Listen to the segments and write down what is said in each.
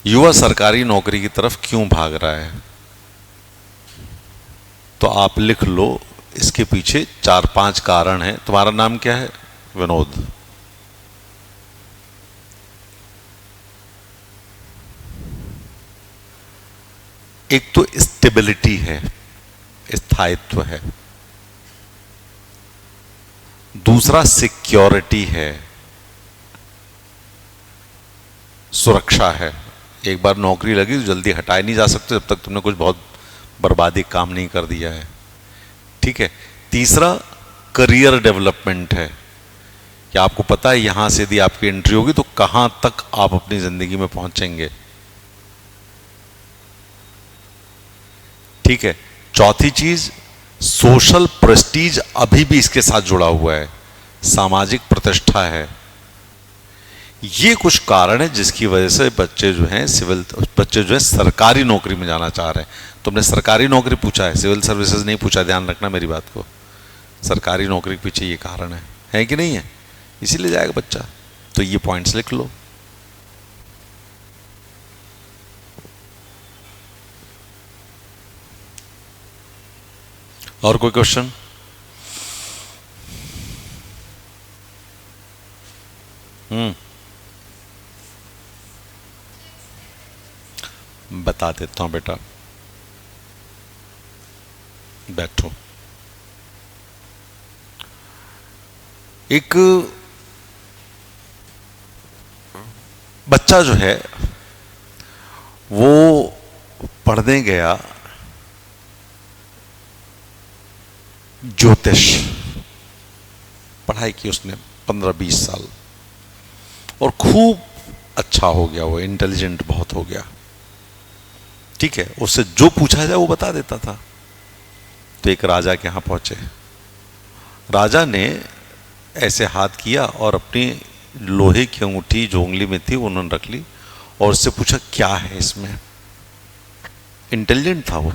युवा सरकारी नौकरी की तरफ क्यों भाग रहा है? तो आप लिख लो, इसके पीछे 4-5 कारण हैं। तुम्हारा नाम क्या है? विनोद। एक तो स्टेबिलिटी है, स्थायित्व है। दूसरा सिक्योरिटी है, सुरक्षा है। एक बार नौकरी लगी तो जल्दी हटाए नहीं जा सकते जब तक तुमने कुछ बहुत बर्बादी काम नहीं कर दिया है। ठीक है। तीसरा करियर डेवलपमेंट है कि आपको पता है यहां से यदि आपकी एंट्री होगी तो कहां तक आप अपनी जिंदगी में पहुंचेंगे। ठीक है। चौथी चीज, सोशल प्रेस्टीज अभी भी इसके साथ जुड़ा हुआ है, सामाजिक प्रतिष्ठा है। ये कुछ कारण है जिसकी वजह से बच्चे जो हैं बच्चे जो है सरकारी नौकरी में जाना चाह रहे हैं। तुमने सरकारी नौकरी पूछा है, सिविल सर्विसेज नहीं पूछा, ध्यान रखना मेरी बात को। सरकारी नौकरी के पीछे ये कारण है कि नहीं है? इसीलिए जाएगा बच्चा। तो ये पॉइंट्स लिख लो। और कोई क्वेश्चन? बता देता हूं बेटा, बैठो। एक बच्चा जो है वो पढ़ने गया ज्योतिष, पढ़ाई की उसने 15-20 साल, और खूब अच्छा हो गया, वो इंटेलिजेंट बहुत हो गया। ठीक है। उससे जो पूछा जाए वो बता देता था। तो एक राजा के यहां पहुंचे। राजा ने ऐसे हाथ किया और अपनी लोहे की अंगूठी जो उंगली में थी उन्होंने रख ली और उससे पूछा क्या है इसमें। इंटेलिजेंट था वो।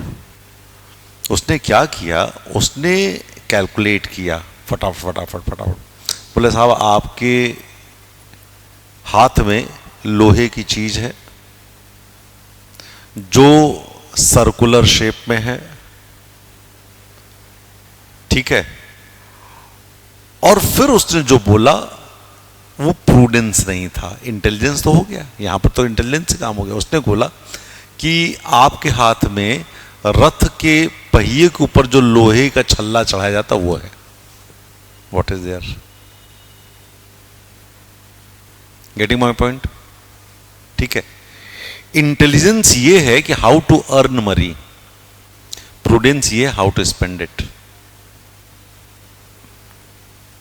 उसने क्या किया, उसने कैलकुलेट किया फटाफट। बोले साहब आपके हाथ में लोहे की चीज है जो सर्कुलर शेप में है। ठीक है। और फिर उसने जो बोला वो प्रूडेंस नहीं था, इंटेलिजेंस तो हो गया, यहां पर तो इंटेलिजेंस से काम हो गया। उसने बोला कि आपके हाथ में रथ के पहिए के ऊपर जो लोहे का छल्ला चढ़ाया जाता वो है। What is there? Getting my point? ठीक है। इंटेलिजेंस ये है कि how to earn money, prudence ये हाउ टू स्पेंड इट।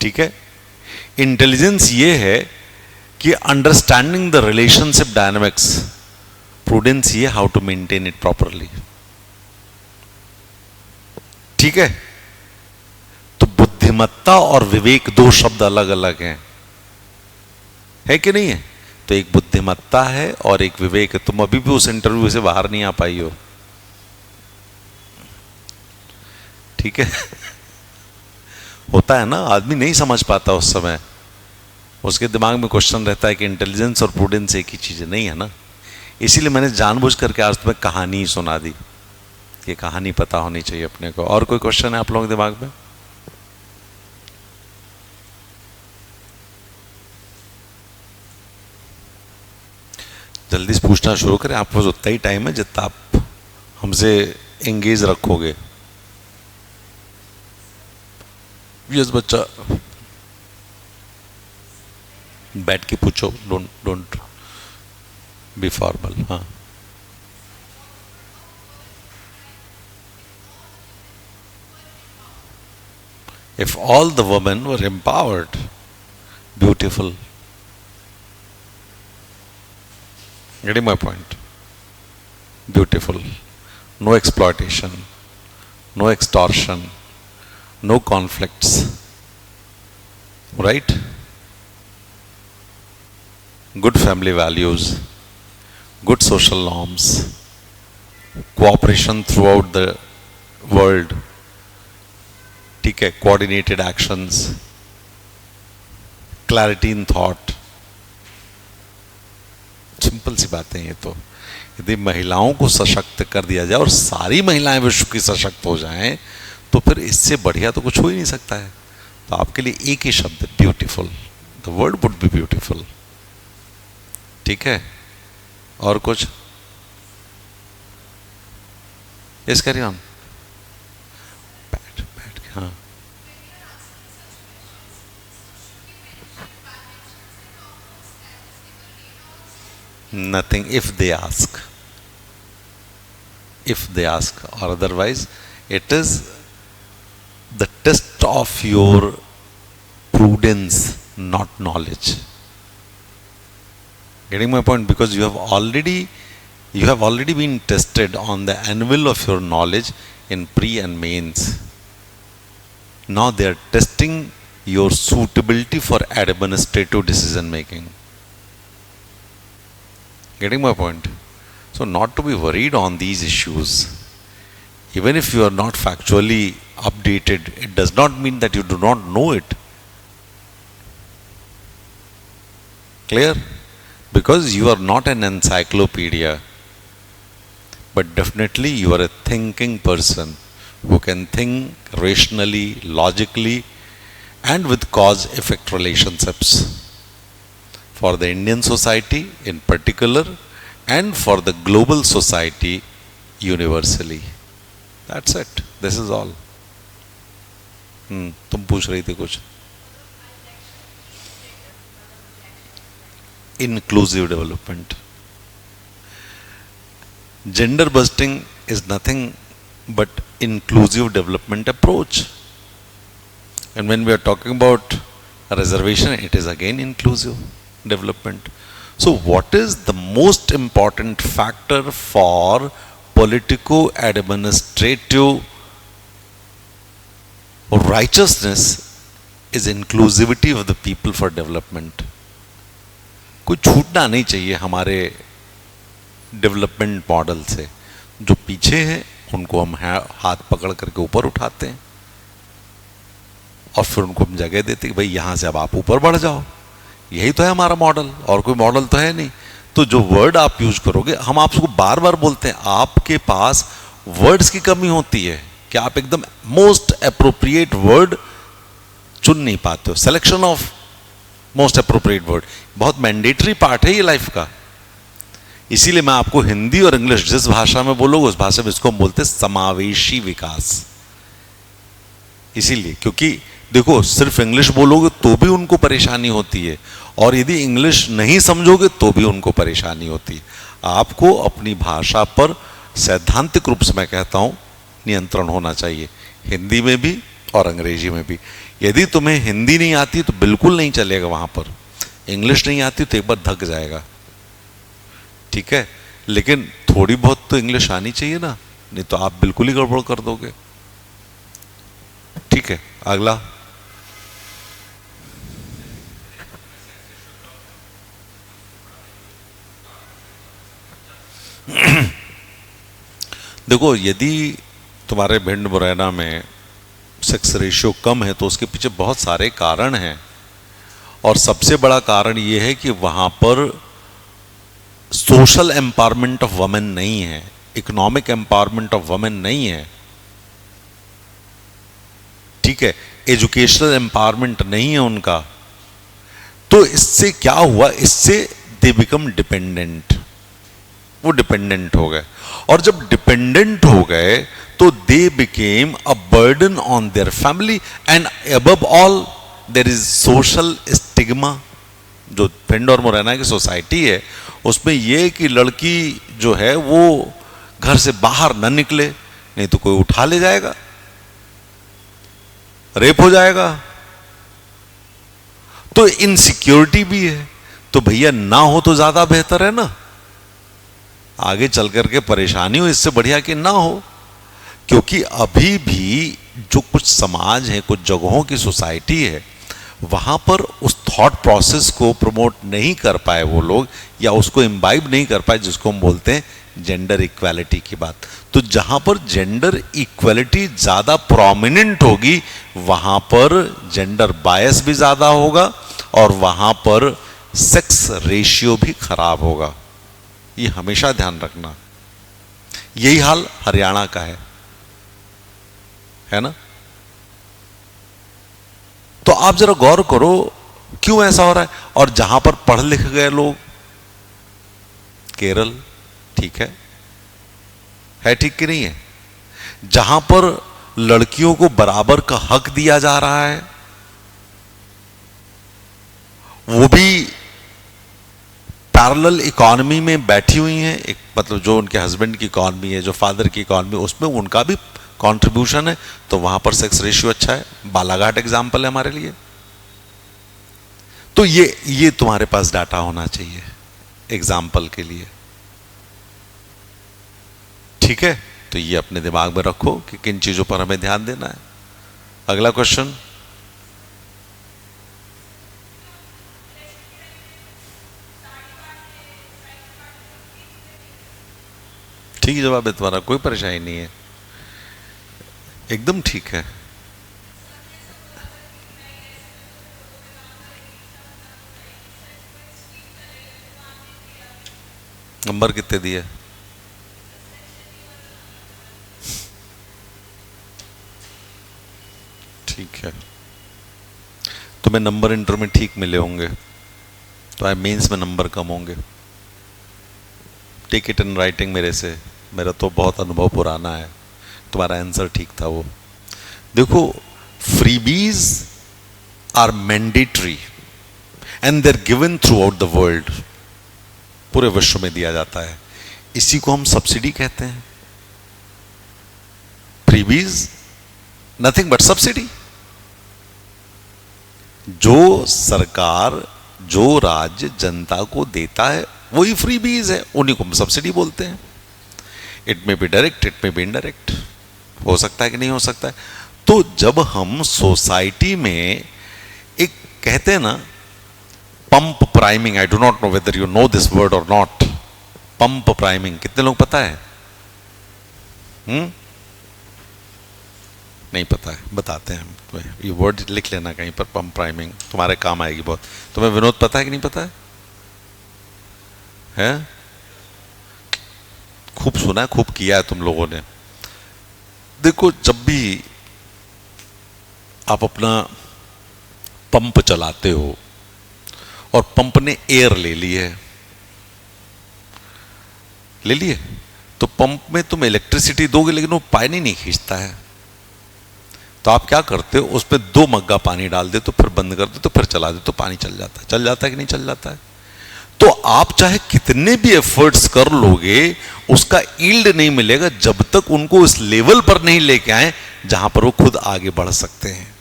ठीक है। इंटेलिजेंस ये है कि understanding the relationship dynamics, prudence ये how to maintain it properly. ठीक है। तो बुद्धिमत्ता और विवेक दो शब्द अलग अलग हैं, है कि नहीं है? तो एक बुद्धिमत्ता है और एक विवेक है। तुम अभी भी उस इंटरव्यू से बाहर नहीं आ पाई हो। ठीक है। होता है ना, आदमी नहीं समझ पाता उस समय, उसके दिमाग में क्वेश्चन रहता है कि इंटेलिजेंस और प्रूडेंस एक ही चीज नहीं है ना। इसीलिए मैंने जानबूझ करके आज तुम्हें कहानी सुना दी, ये कहानी पता होनी चाहिए अपने को। और कोई क्वेश्चन है आप लोगों के दिमाग में? जल्दी से पूछना शुरू करें, आपके पास उतना ही टाइम है जितना आप हमसे एंगेज रखोगे। यस बच्चा, बैठ के पूछो, डोंट बी फॉर्मल। हाँ। If all the women were empowered, beautiful. Getting my point? Beautiful. No exploitation, no extortion, no conflicts. Right? Good family values, good social norms, cooperation throughout the world. ठीक है। Coordinated actions, clarity in thought. Simple simple सी बातें ये तो। यदि महिलाओं को सशक्त कर दिया जाए और सारी महिलाएं विश्व की सशक्त हो जाएं, तो फिर इससे बढ़िया तो कुछ हो ही नहीं सकता है। तो आपके लिए एक ही शब्द, beautiful, the word would be beautiful. ठीक है, और कुछ? Yes, carry on. बैठ बैठ के, हाँ। Nothing if they ask, if they ask, or otherwise it is the test of your prudence, not knowledge. Getting my point? Because you have already been tested on the anvil of your knowledge in pre and mains. Now they are testing your suitability for administrative decision making. Getting my point? So not to be worried on these issues. Even if you are not factually updated, it does not mean that you do not know it. Clear? Because you are not an encyclopedia, but definitely you are a thinking person who can think rationally, logically, and with cause-effect relationships for the Indian society in particular, and for the global society universally. That's it. This is all. तुम पूछ रही थी कुछ? Inclusive development. Gender busting is nothing but inclusive development approach. And when we are talking about a reservation, it is again inclusive development. So what is the most important factor for politico-administrative righteousness is inclusivity of the people for development. कोई छूटना नहीं चाहिए हमारे development model से। जो पीछे हैं उनको हम हाथ पकड़ करके ऊपर उठाते हैं और फिर उनको हम जगह देते हैं कि भाई यहां से अब आप ऊपर बढ़ जाओ। यही तो है हमारा मॉडल, और कोई मॉडल तो है नहीं। तो जो वर्ड आप यूज करोगे, हम आपको बार बार बोलते हैं आपके पास वर्ड्स की कमी होती है कि आप एकदम मोस्ट एप्रोप्रिएट वर्ड चुन नहीं पाते हो। Selection of most appropriate word बहुत मैंडेटरी पार्ट है ये लाइफ का। इसीलिए मैं आपको हिंदी और इंग्लिश जिस भाषा में बोलोगे उस भाषा में इसको हम बोलते हैं समावेशी विकास। इसीलिए, क्योंकि देखो सिर्फ इंग्लिश बोलोगे तो भी उनको परेशानी होती है, और यदि इंग्लिश नहीं समझोगे तो भी उनको परेशानी होती है। आपको अपनी भाषा पर सैद्धांतिक रूप से मैं कहता हूं नियंत्रण होना चाहिए, हिंदी में भी और अंग्रेजी में भी। यदि तुम्हें हिंदी नहीं आती तो बिल्कुल नहीं चलेगा वहां पर, इंग्लिश नहीं आती तो एक बार धक जाएगा, ठीक है। लेकिन थोड़ी बहुत तो इंग्लिश आनी चाहिए ना, नहीं तो आप बिल्कुल ही गड़बड़ कर दोगे। ठीक है, अगला। देखो, यदि तुम्हारे भिंड मुरैना में सेक्स रेशियो कम है तो उसके पीछे बहुत सारे कारण हैं, और सबसे बड़ा कारण यह है कि वहां पर सोशल एम्पावरमेंट ऑफ वुमेन नहीं है, इकोनॉमिक एम्पावरमेंट ऑफ वुमेन नहीं है, ठीक है, एजुकेशनल एम्पावरमेंट नहीं है उनका। तो इससे क्या हुआ, इससे दे बिकम डिपेंडेंट, वो डिपेंडेंट हो गए, और जब डिपेंडेंट हो गए तो they became a burden on their family, and above all there is social stigma. जो भिंड और मुरैना की सोसाइटी है उसमें यह कि लड़की जो है वो घर से बाहर न निकले, नहीं तो कोई उठा ले जाएगा, रेप हो जाएगा। तो इनसिक्योरिटी भी है। तो भैया ना हो तो ज्यादा बेहतर है ना, आगे चल करके परेशानी हो इससे बढ़िया कि ना हो। क्योंकि अभी भी जो कुछ समाज है, कुछ जगहों की सोसाइटी है, वहां पर उस थॉट प्रोसेस को प्रमोट नहीं कर पाए वो लोग, या उसको इम्बाइब नहीं कर पाए जिसको हम बोलते हैं जेंडर इक्वालिटी की बात। तो जहां पर जेंडर इक्वालिटी ज्यादा प्रोमिनेंट होगी वहां पर जेंडर बायस भी ज्यादा होगा, और वहां पर सेक्स रेशियो भी खराब होगा। ये हमेशा ध्यान रखना। यही हाल हरियाणा का है ना? तो आप जरा गौर करो क्यों ऐसा हो रहा है। और जहां पर पढ़ लिख गए लोग, केरल ठीक है ठीक कि नहीं है? जहां पर लड़कियों को बराबर का हक दिया जा रहा है, वो भी पैरेलल इकोनॉमी में बैठी हुई हैं, एक मतलब जो उनके हस्बैंड की इकोनॉमी है, जो फादर की इकोनॉमी, उसमें उनका भी कंट्रीब्यूशन है, तो वहां पर सेक्स रेशियो अच्छा है। बालाघाट एग्जांपल है हमारे लिए। तो ये तुम्हारे पास डाटा होना चाहिए एग्जाम्पल के लिए, ठीक है? तो ये अपने दिमाग में रखो कि किन चीजों पर हमें ध्यान देना है। अगला क्वेश्चन। ठीक जवाब है तुम्हारा, कोई परेशानी नहीं है, एकदम ठीक है। नंबर कितने दिए? ठीक है, तुम्हें नंबर इंटर में ठीक मिले होंगे, तो आई मेंस में नंबर कम होंगे। टेक इट इन राइटिंग मेरे से, मेरा तो बहुत अनुभव पुराना है। तुम्हारा आंसर ठीक था वो। देखो, freebies are mandatory and they are given throughout the world. पूरे विश्व में दिया जाता है, इसी को हम सब्सिडी कहते हैं। Freebies nothing but subsidy. जो सरकार, जो राज्य जनता को देता है वही फ्रीबीज है, उन्हीं को हम सब्सिडी बोलते हैं। It may be direct, it may be indirect, हो सकता है कि नहीं हो सकता है। तो जब हम सोसाइटी में एक कहते हैं ना pump priming, I do not know whether you know this word और नॉट, पंप प्राइमिंग कितने लोग पता है? नहीं पता है, बताते हैं हम। ये वर्ड लिख लेना कहीं पर, पंप प्राइमिंग तुम्हारे काम आएगी बहुत। तुम्हें विनोद पता है कि नहीं पता है? हैं? खूब सुना है, खूब किया है तुम लोगों ने। देखो, जब भी आप अपना पंप चलाते हो और पंप ने एयर ले लिए तो पंप में तुम इलेक्ट्रिसिटी दोगे लेकिन वो पानी नहीं खींचता है। तो आप क्या करते हो, उस पर 2 मग्गा पानी डाल दे, तो फिर बंद कर दे, तो फिर चला दे, तो पानी चल जाता है कि नहीं चल जाता है? तो आप चाहे कितने भी एफर्ट्स कर लोगे, उसका यील्ड नहीं मिलेगा जब तक उनको इस लेवल पर नहीं लेके आए जहां पर वो खुद आगे बढ़ सकते हैं।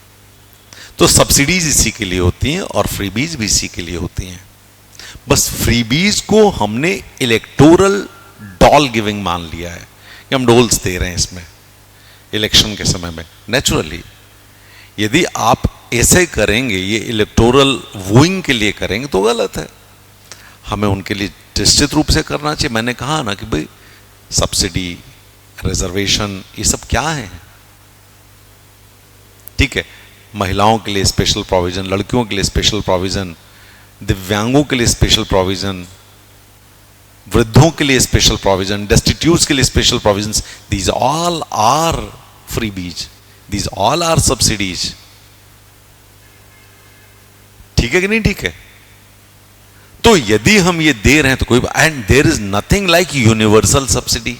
तो सब्सिडीज इसी के लिए होती हैं और फ्रीबीज भी इसी के लिए होती हैं। बस फ्रीबीज को हमने इलेक्टोरल डॉल गिविंग मान लिया है कि हम डोल्स दे रहे हैं इसमें इलेक्शन के समय में। नेचुरली यदि आप ऐसे करेंगे, ये इलेक्टोरल वोइंग के लिए करेंगे तो गलत है। हमें उनके लिए निश्चित रूप से करना चाहिए। मैंने कहा ना कि भाई सब्सिडी, रिजर्वेशन, ये सब क्या है? ठीक है, महिलाओं के लिए स्पेशल प्रोविजन, लड़कियों के लिए स्पेशल प्रोविजन, दिव्यांगों के लिए स्पेशल प्रोविजन, वृद्धों के लिए स्पेशल प्रोविजन, डेस्टिट्यूट्स के लिए special provisions, these all are freebies, these all are subsidies. ठीक है कि नहीं? ठीक है। तो यदि हम ये दे रहे हैं तो कोई, and there is nothing like universal subsidy.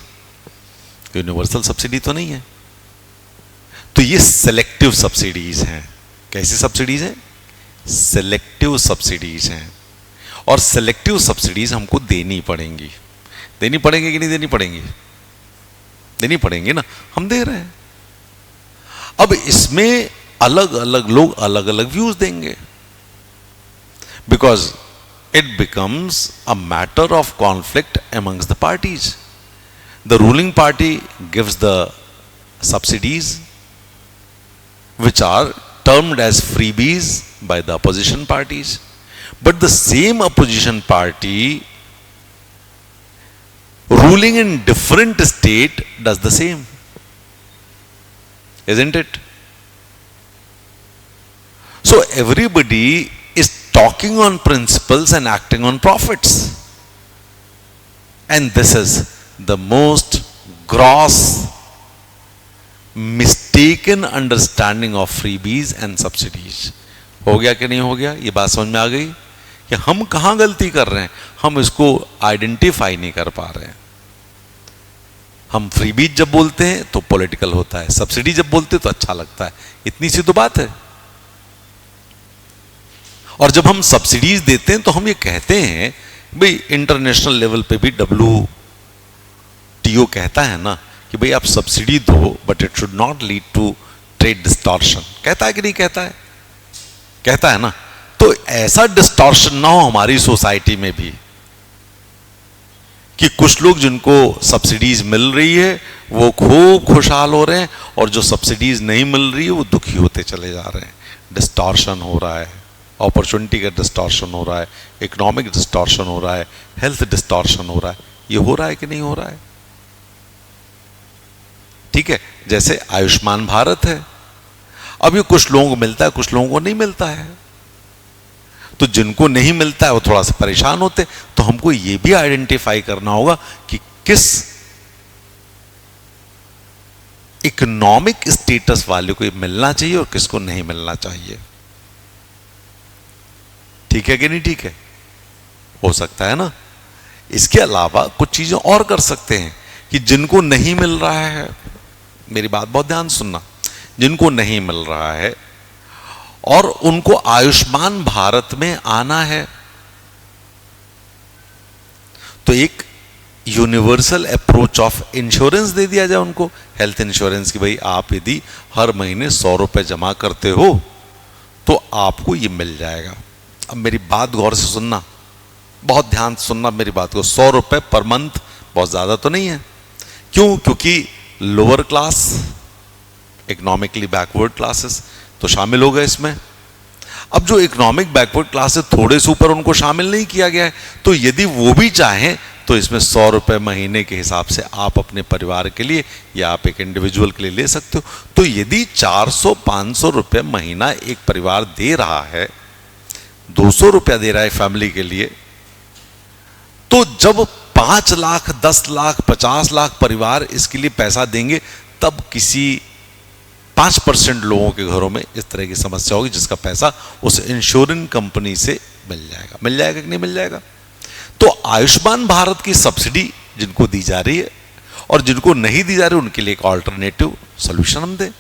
Universal subsidy तो नहीं है। तो ये सेलेक्टिव सब्सिडीज हैं। कैसी सब्सिडीज हैं? सेलेक्टिव सब्सिडीज हैं। और सेलेक्टिव सब्सिडीज हमको देनी पड़ेंगी। देनी पड़ेंगी कि नहीं देनी पड़ेंगी? देनी पड़ेंगी ना, हम दे रहे हैं। अब इसमें अलग अलग लोग अलग अलग व्यूज देंगे, because it becomes a matter of conflict amongst the parties. The ruling party gives the subsidies which are termed as freebies by the opposition parties, but the same opposition party ruling in different state does the same, isn't it? So everybody is talking on principles and acting on profits. And this is the most gross mistaken understanding of freebies and subsidies. हो गया कि नहीं हो गया? ये बात समझ में आ गई कि हम कहां गलती कर रहे हैं? हम इसको आइडेंटिफाई नहीं कर पा रहे हैं। हम फ्रीबीज जब बोलते हैं तो पॉलिटिकल होता है, सब्सिडी जब बोलते हैं तो अच्छा लगता है। इतनी सी तो बात है। और जब हम सब्सिडीज देते हैं तो हम ये कहते हैं भाई, इंटरनेशनल लेवल पे भी WTO कहता है ना कि भाई आप सब्सिडी दो but it should not lead to trade distortion. कहता है कि नहीं कहता है? कहता है ना। तो ऐसा डिस्टॉर्शन ना हो हमारी सोसाइटी में भी कि कुछ लोग जिनको सब्सिडीज मिल रही है वो खूब खुशहाल हो रहे हैं और जो सब्सिडीज नहीं मिल रही है वो दुखी होते चले जा रहे हैं। डिस्टॉर्शन हो रहा है, अपॉर्चुनिटी का डिस्टॉर्शन हो रहा है, इकोनॉमिक डिस्टॉर्शन हो रहा है, हेल्थ डिस्टॉर्शन हो रहा है। ये हो रहा है कि नहीं हो रहा है? ठीक है, जैसे आयुष्मान भारत है, अब ये कुछ लोगों को मिलता है, कुछ लोगों को नहीं मिलता है। तो जिनको नहीं मिलता है वो थोड़ा सा परेशान होते। तो हमको ये भी आइडेंटिफाई करना होगा कि किस इकोनॉमिक स्टेटस वाले को मिलना चाहिए और किसको नहीं मिलना चाहिए। ठीक है कि नहीं? ठीक है, हो सकता है ना। इसके अलावा कुछ चीजें और कर सकते हैं कि जिनको नहीं मिल रहा है, मेरी बात बहुत ध्यान सुनना, जिनको नहीं मिल रहा है और उनको आयुष्मान भारत में आना है तो एक यूनिवर्सल अप्रोच ऑफ इंश्योरेंस दे दिया जाए उनको, हेल्थ इंश्योरेंस की। भाई आप यदि हर महीने 100 रुपए जमा करते हो तो आपको ये मिल जाएगा। अब मेरी बात गौर से सुनना, बहुत ध्यान से सुनना मेरी बात को। 100 रुपए पर मंथ बहुत ज्यादा तो नहीं है। क्यों? क्योंकि lower class, economically backward classes तो शामिल हो गए इसमें। अब जो इकोनॉमिक बैकवर्ड क्लासेस थोड़े से ऊपर, उनको शामिल नहीं किया गया है। तो यदि वो भी चाहें तो इसमें 100 रुपए महीने के हिसाब से आप अपने परिवार के लिए या आप एक इंडिविजुअल के लिए ले सकते हो। तो यदि 400-500 रुपए महीना एक परिवार दे रहा है, 200 रुपया दे रहा है फैमिली के लिए, तो जब 5 लाख, 10 लाख, 50 लाख परिवार इसके लिए पैसा देंगे, तब किसी 5% लोगों के घरों में इस तरह की समस्या होगी जिसका पैसा उस इंश्योरेंस कंपनी से मिल जाएगा। मिल जाएगा कि नहीं मिल जाएगा? तो आयुष्मान भारत की सब्सिडी जिनको दी जा रही है और जिनको नहीं दी जा रही उनके लिए एक ऑल्टरनेटिव सोल्यूशन हम दें।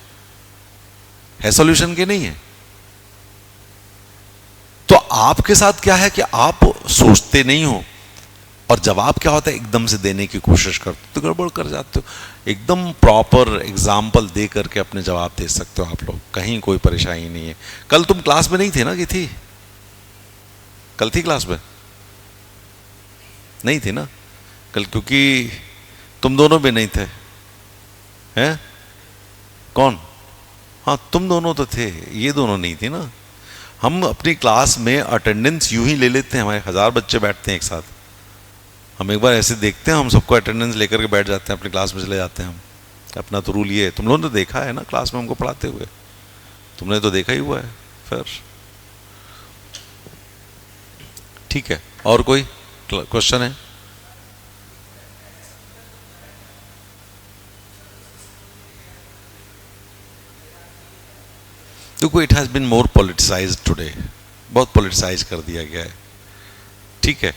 है सोल्यूशन के नहीं है? तो आपके साथ क्या है कि आप सोचते नहीं हो और जवाब क्या होता है, एकदम से देने की कोशिश करते हो तो गड़बड़ कर जाते हो। एकदम प्रॉपर एग्जाम्पल दे करके अपने जवाब दे सकते हो आप लोग, कहीं कोई परेशानी नहीं है। कल तुम क्लास में नहीं थे ना? कि थी? कल थी क्लास में? नहीं थी ना कल, क्योंकि तुम दोनों भी नहीं थे। हैं? कौन? हाँ, तुम दोनों तो थे, ये दोनों नहीं थी ना। हम अपनी क्लास में अटेंडेंस यूं ही ले लेते हैं, हमारे 1000 बच्चे बैठते हैं एक साथ, हम एक बार ऐसे देखते हैं, हम सबको अटेंडेंस लेकर के बैठ जाते हैं, अपनी क्लास में चले जाते हैं हम। अपना तो रूल ये है। तुम लोगों ने तो देखा है ना क्लास में हमको पढ़ाते हुए, तुमने तो देखा ही हुआ है। फिर ठीक है, और कोई क्वेश्चन है? देखो, it has been more politicised today, politicise पॉलिटिसाइज कर दिया गया है। ठीक है,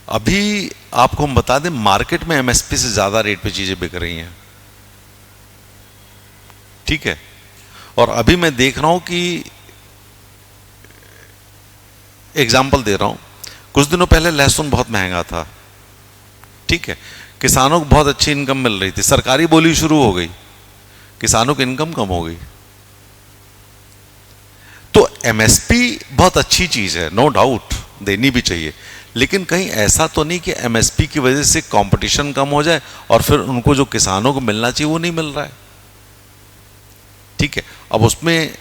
अभी आपको हम बता दें, मार्केट में एमएसपी से ज्यादा रेट पे चीजें बिक रही हैं। ठीक है, और अभी मैं देख रहा हूं कि, एग्जाम्पल दे रहा हूं, कुछ दिनों पहले लहसुन बहुत महंगा था। ठीक है, किसानों को बहुत अच्छी इनकम मिल रही थी, सरकारी बोली शुरू हो गई, किसानों की इनकम कम हो गई। तो एमएसपी बहुत अच्छी चीज है, नो डाउट, देनी भी चाहिए, लेकिन कहीं ऐसा तो नहीं कि एमएसपी की वजह से कंपटीशन कम हो जाए और फिर उनको जो किसानों को मिलना चाहिए वो नहीं मिल रहा है। ठीक है, अब उसमें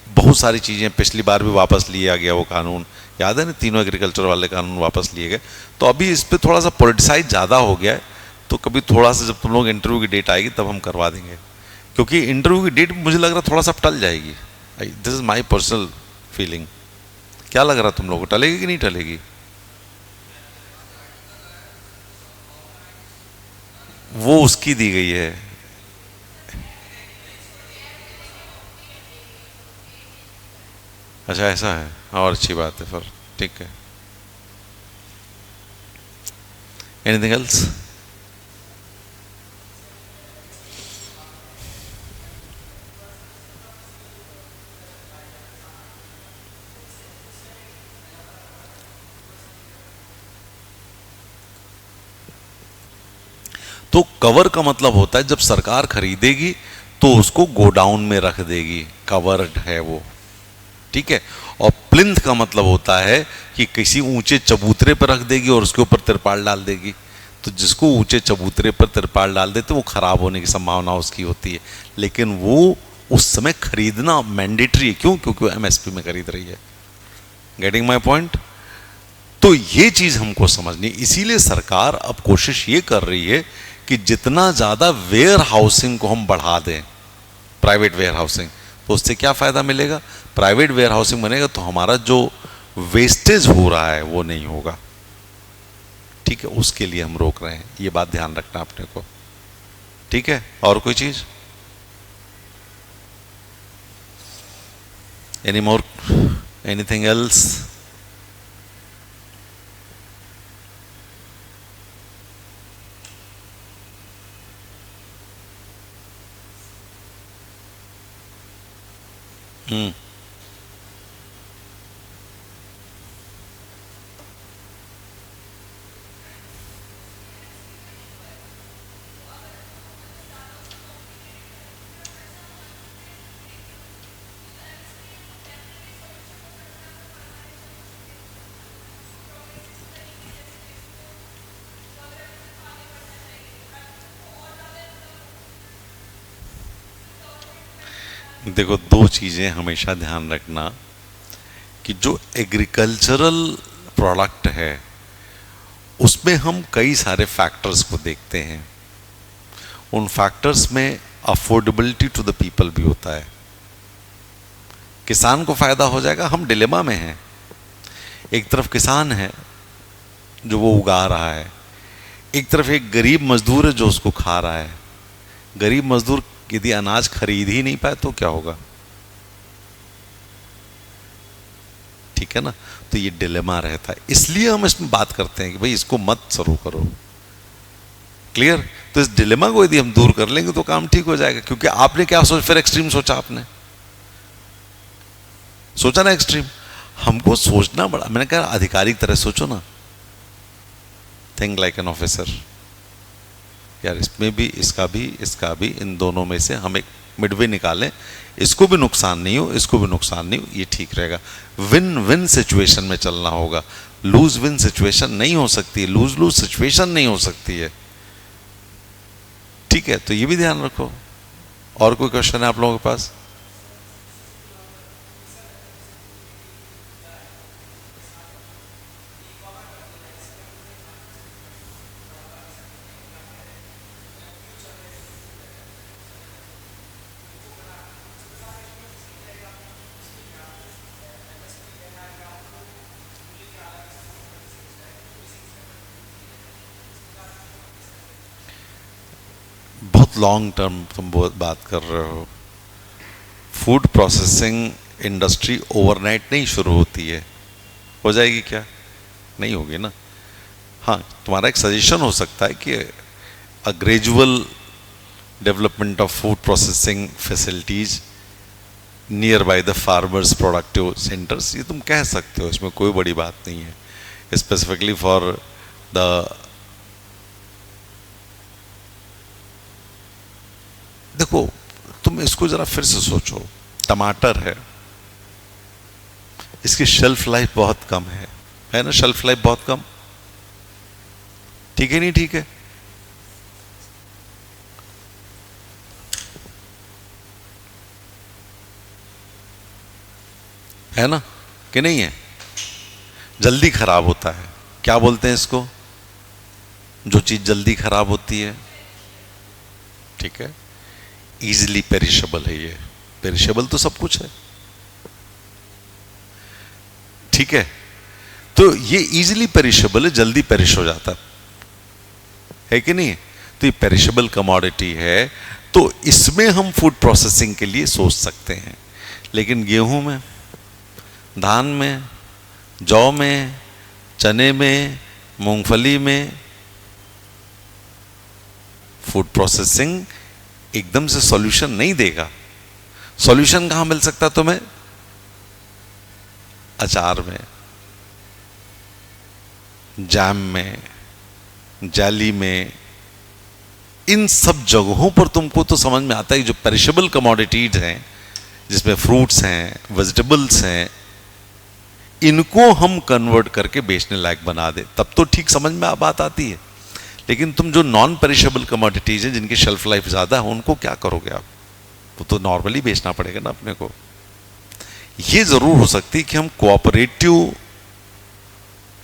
बहुत सारी चीजें, पिछली बार भी वापस लिया गया वो कानून, याद है ना, तीनों एग्रीकल्चर वाले कानून वापस लिए गए। तो अभी इस पर थोड़ा सा पॉलिटिसाइज ज्यादा हो गया है। तो कभी थोड़ा सा, जब तुम लोग इंटरव्यू की डेट आएगी तब हम करवा देंगे, क्योंकि इंटरव्यू की डेट मुझे लग रहा है थोड़ा सा टल जाएगी। This is my personal feeling. क्या लग रहा है तुम लोगों को, टलेगी कि नहीं टलेगी? वो उसकी दी गई है। अच्छा ऐसा है, और अच्छी बात है फिर, ठीक है। Anything else? तो कवर का मतलब होता है जब सरकार खरीदेगी तो उसको गोडाउन में रख देगी, कवर्ड है वो, ठीक है। और प्लिंथ का मतलब होता है कि किसी ऊंचे चबूतरे पर रख देगी और उसके ऊपर तिरपाल डाल देगी। तो जिसको ऊंचे चबूतरे पर तिरपाल डाल देते वो खराब होने की संभावना उसकी होती है, लेकिन वो उस समय खरीदना मैंडेटरी है। क्यों? क्योंकि वो एमएसपी में खरीद रही है। Getting my point? तो ये चीज हमको समझनी, इसीलिए सरकार अब कोशिश ये कर रही है कि जितना ज्यादा वेयर हाउसिंग को हम बढ़ा दें, प्राइवेट वेयर हाउसिंग, तो उससे क्या फायदा मिलेगा? प्राइवेट वेयर हाउसिंग बनेगा तो हमारा जो वेस्टेज हो रहा है वो नहीं होगा, ठीक है। उसके लिए हम रोक रहे हैं, ये बात ध्यान रखना अपने को, ठीक है। और कोई चीज? Any more, anything else? देखो, दो चीजें हमेशा ध्यान रखना कि जो एग्रीकल्चरल प्रोडक्ट है उसमें हम कई सारे फैक्टर्स को देखते हैं। उन फैक्टर्स में अफोर्डेबिलिटी टू द पीपल भी होता है। किसान को फायदा हो जाएगा, हम डिलेमा में हैं। एक तरफ किसान है जो वो उगा रहा है, एक तरफ एक गरीब मजदूर है जो उसको खा रहा है। गरीब मजदूर यदि अनाज खरीद ही नहीं पाए तो क्या होगा? ठीक है ना। तो ये डिलेमा रहता है, इसलिए हम इसमें बात करते हैं कि भाई इसको मत शुरू करो। क्लियर? तो इस डिलेमा को यदि हम दूर कर लेंगे तो काम ठीक हो जाएगा। क्योंकि आपने क्या सोच, फिर एक्सट्रीम सोचा, आपने सोचा ना एक्सट्रीम। हमको सोचना बड़ा, मैंने कहा आधिकारिक तरह सोचो ना, थिंक लाइक एन ऑफिसर। यार इसमें भी, इसका भी, इन दोनों में से हम एक मिडवे निकालें, इसको भी नुकसान नहीं हो, इसको भी नुकसान नहीं हो, ये ठीक रहेगा। विन विन सिचुएशन में चलना होगा, लूज विन सिचुएशन नहीं हो सकती, लूज लूज सिचुएशन नहीं हो सकती है, ठीक है। तो ये भी ध्यान रखो। और कोई क्वेश्चन है आप लोगों के पास? बहुत लॉन्ग टर्म तुम बहुत बात कर रहे हो। फूड प्रोसेसिंग इंडस्ट्री ओवरनाइट नहीं शुरू होती है। हो जाएगी क्या? नहीं होगी ना। हाँ, तुम्हारा एक सजेशन हो सकता है कि a gradual development of food processing facilities near by the farmers productive centres, ये तुम कह सकते हो, इसमें कोई बड़ी बात नहीं है। स्पेसिफिकली फॉर द, देखो तुम इसको जरा फिर से सोचो। टमाटर है, इसकी शेल्फ लाइफ बहुत कम है ना? शेल्फ लाइफ बहुत कम, ठीक है नहीं? ठीक है ना कि नहीं है? जल्दी खराब होता है, क्या बोलते हैं इसको? जो चीज जल्दी खराब होती है, ठीक है, इजिली पेरिशेबल है। ये पेरिशेबल तो सब कुछ है, ठीक है। तो ये इजिली पेरिशेबल है, जल्दी पेरिश हो जाता है कि नहीं? तो ये पेरिशेबल कमोडिटी है, तो इसमें हम फूड प्रोसेसिंग के लिए सोच सकते हैं। लेकिन गेहूं में, धान में, जौ में, चने में, मूंगफली में फूड प्रोसेसिंग एकदम से सॉल्यूशन नहीं देगा। सॉल्यूशन कहां मिल सकता तुम्हें? अचार में, जैम में, जैली में, इन सब जगहों पर तुमको तो समझ में आता है जो पेरिशेबल कमोडिटीज हैं, जिसमें फ्रूट्स हैं, वेजिटेबल्स हैं, इनको हम कन्वर्ट करके बेचने लायक बना दे, तब तो ठीक समझ में बात आती है। लेकिन तुम जो नॉन पेरिशेबल कमोडिटीज हैं, जिनकी शेल्फ लाइफ ज्यादा है, उनको क्या करोगे आप? वो तो नॉर्मली बेचना पड़ेगा ना अपने को। ये जरूर हो सकती है कि हम कोऑपरेटिव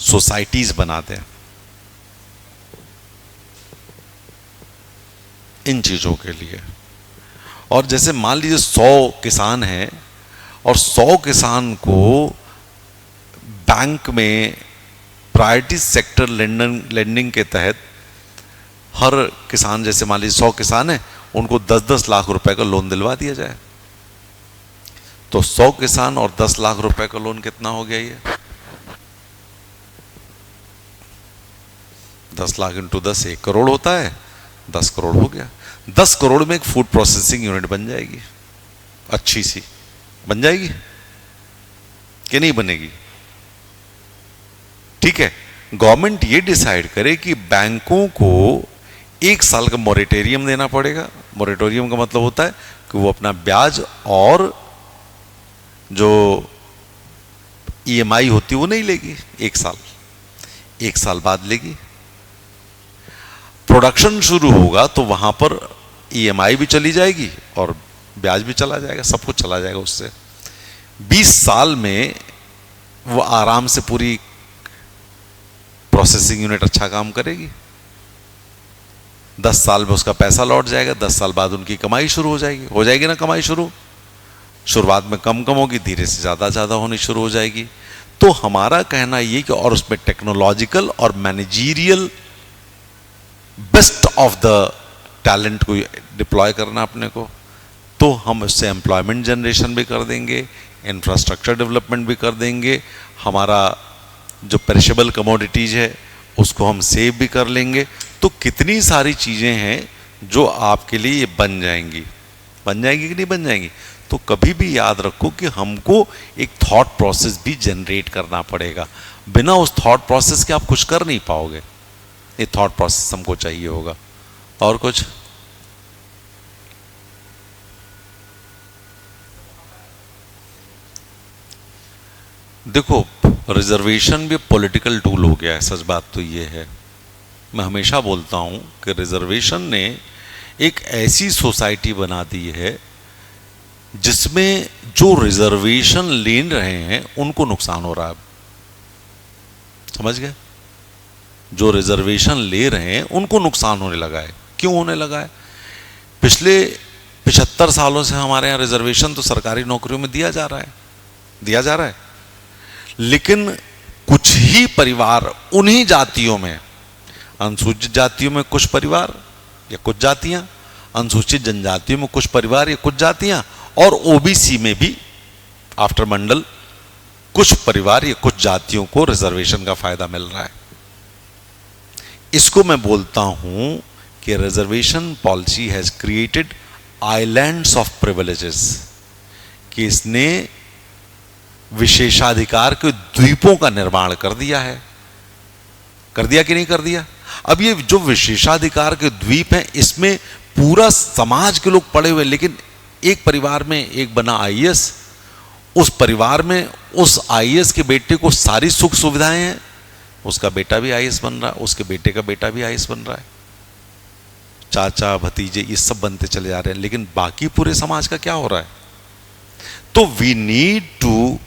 सोसाइटीज बनाते हैं इन चीजों के लिए। और जैसे मान लीजिए 100 किसान हैं और 100 किसान को बैंक में प्रायोरिटी सेक्टर लेंडिंग के तहत हर किसान, जैसे मान लीजिए 100 किसान है, उनको 10-10 लाख रुपए का लोन दिलवा दिया जाए, तो 100 किसान और 10 लाख रुपए का लोन कितना हो गया? ये 10 लाख इंटू 10 1 करोड़ होता है, 10 करोड़ हो गया। 10 करोड़ में एक फूड प्रोसेसिंग यूनिट बन जाएगी, अच्छी सी बन जाएगी कि नहीं बनेगी? ठीक है, गवर्नमेंट ये डिसाइड करे कि बैंकों को 1 साल का मोरेटोरियम देना पड़ेगा। मोरेटोरियम का मतलब होता है कि वो अपना ब्याज और जो ईएमआई होती है वो नहीं लेगी 1 साल, 1 साल बाद लेगी। प्रोडक्शन शुरू होगा तो वहां पर ईएमआई भी चली जाएगी और ब्याज भी चला जाएगा, सब कुछ चला जाएगा उससे। 20 साल में वो आराम से पूरी प्रोसेसिंग यूनिट अच्छा काम करेगी। 10 साल में उसका पैसा लौट जाएगा, 10 साल बाद उनकी कमाई शुरू हो जाएगी ना कमाई शुरू। शुरुआत में कम होगी, धीरे से ज्यादा होनी शुरू हो जाएगी। तो हमारा कहना ये कि और उसमें टेक्नोलॉजिकल और managerial best of the talent को डिप्लॉय करना अपने को, तो हम उससे एम्प्लॉयमेंट जनरेशन भी कर देंगे, इंफ्रास्ट्रक्चर डेवलपमेंट भी कर देंगे, हमारा जो पेरिशेबल कमोडिटीज है उसको हम सेव भी कर लेंगे। तो कितनी सारी चीजें हैं जो आपके लिए बन जाएंगी कि नहीं बन जाएंगी? तो कभी भी याद रखो कि हमको एक थॉट प्रोसेस भी जनरेट करना पड़ेगा। बिना उस थॉट प्रोसेस के आप कुछ कर नहीं पाओगे। ये थॉट प्रोसेस हमको चाहिए होगा। और कुछ? देखो, रिजर्वेशन भी पॉलिटिकल टूल हो गया है, सच बात तो ये है। मैं हमेशा बोलता हूं कि रिजर्वेशन ने एक ऐसी सोसाइटी बना दी है जिसमें जो रिजर्वेशन ले रहे हैं उनको नुकसान हो रहा है। समझ गए? जो रिजर्वेशन ले रहे हैं उनको नुकसान होने लगा है। क्यों होने लगा है? पिछले 75 सालों से हमारे यहाँ रिजर्वेशन तो सरकारी नौकरियों में दिया जा रहा है, लेकिन कुछ ही परिवार, उन्हीं जातियों में, अनुसूचित जातियों में कुछ परिवार या कुछ जातियां, अनुसूचित जनजातियों में कुछ परिवार या कुछ जातियां, और ओबीसी में भी आफ्टर मंडल कुछ परिवार या कुछ जातियों को रिजर्वेशन का फायदा मिल रहा है। इसको मैं बोलता हूं कि reservation policy has created islands of privileges, कि इसने विशेषाधिकार के द्वीपों का निर्माण कर दिया है। कर दिया कि नहीं कर दिया? अब ये जो विशेषाधिकार के द्वीप हैं, इसमें पूरा समाज के लोग पड़े हुए, लेकिन एक परिवार में एक बना आईएएस, उस परिवार में उस आईएएस के बेटे को सारी सुख सुविधाएं हैं, उसका बेटा भी आईएएस बन रहा है, उसके बेटे का बेटा भी आईएएस बन रहा है, चाचा भतीजे ये सब बनते चले जा रहे हैं, लेकिन बाकी पूरे समाज का क्या हो रहा है? तो we need to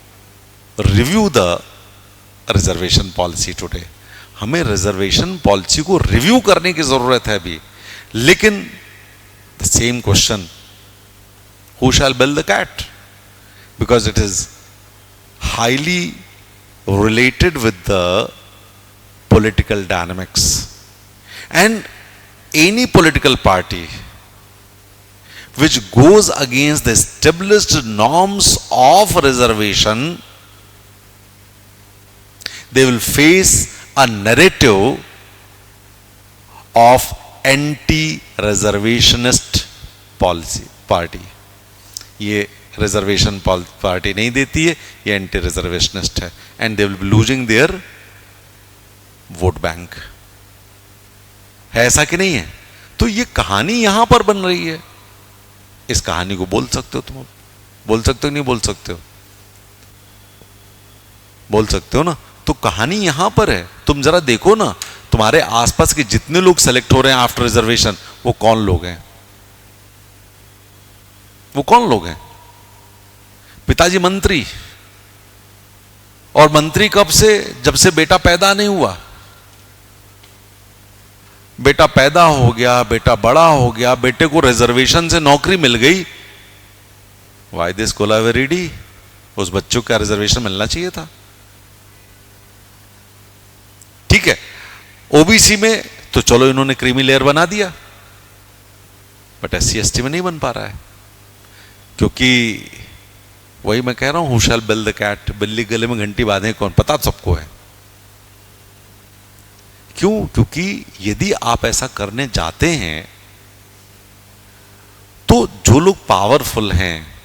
review the reservation policy today. हमें रिजर्वेशन पॉलिसी को रिव्यू करने की जरूरत है अभी। लेकिन the same question, who shall build the cat? Because it is highly related with the political dynamics, and any political party which goes against the established norms of reservation, they will face a narrative of anti-reservationist policy party. ये reservation party नहीं देती है, ये anti रिजर्वेशनिस्ट है, and they will be losing their vote bank. है ऐसा कि नहीं है? तो ये कहानी यहां पर बन रही है। इस कहानी को बोल सकते हो तुम, बोल सकते हो नहीं बोल सकते हो? बोल सकते हो ना। तो कहानी यहां पर है। तुम जरा देखो ना, तुम्हारे आसपास के जितने लोग सेलेक्ट हो रहे हैं आफ्टर रिजर्वेशन, वो कौन लोग हैं? वो कौन लोग हैं? पिताजी मंत्री, और मंत्री कब से? जब से बेटा पैदा नहीं हुआ। बेटा पैदा हो गया, बेटा बड़ा हो गया, बेटे को रिजर्वेशन से नौकरी मिल गई, वाई दिस कोलावेरिडी? उस बच्चों का रिजर्वेशन मिलना चाहिए था। ठीक है, ओबीसी में तो चलो इन्होंने क्रीमी लेयर बना दिया, बट एससी एसटी में नहीं बन पा रहा है, क्योंकि वही मैं कह रहा हूं, who shall build the cat, बिल्ली गले में घंटी बांधे कौन, पता सबको है। क्यों? क्योंकि यदि आप ऐसा करने जाते हैं तो जो लोग पावरफुल हैं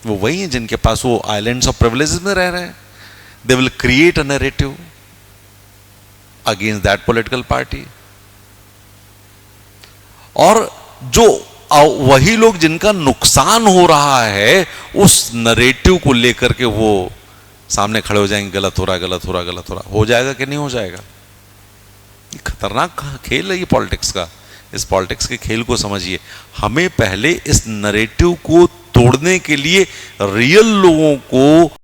वो वही हैं जिनके पास वो आइलैंड्स ऑफ प्रिविलेजेस में रह रहे हैं। They will create a narrative against that political party, और जो वही लोग जिनका नुकसान हो रहा है उस नैरेटिव को लेकर के वो सामने खड़े हो जाएंगे, गलत हो रहा है, गलत हो रहा है, गलत हो रहा है। हो जाएगा कि नहीं हो जाएगा? ये खतरनाक खेल है ये पॉलिटिक्स का। इस पॉलिटिक्स के खेल को समझिए। हमें पहले इस नैरेटिव को तोड़ने के लिए रियल लोगों को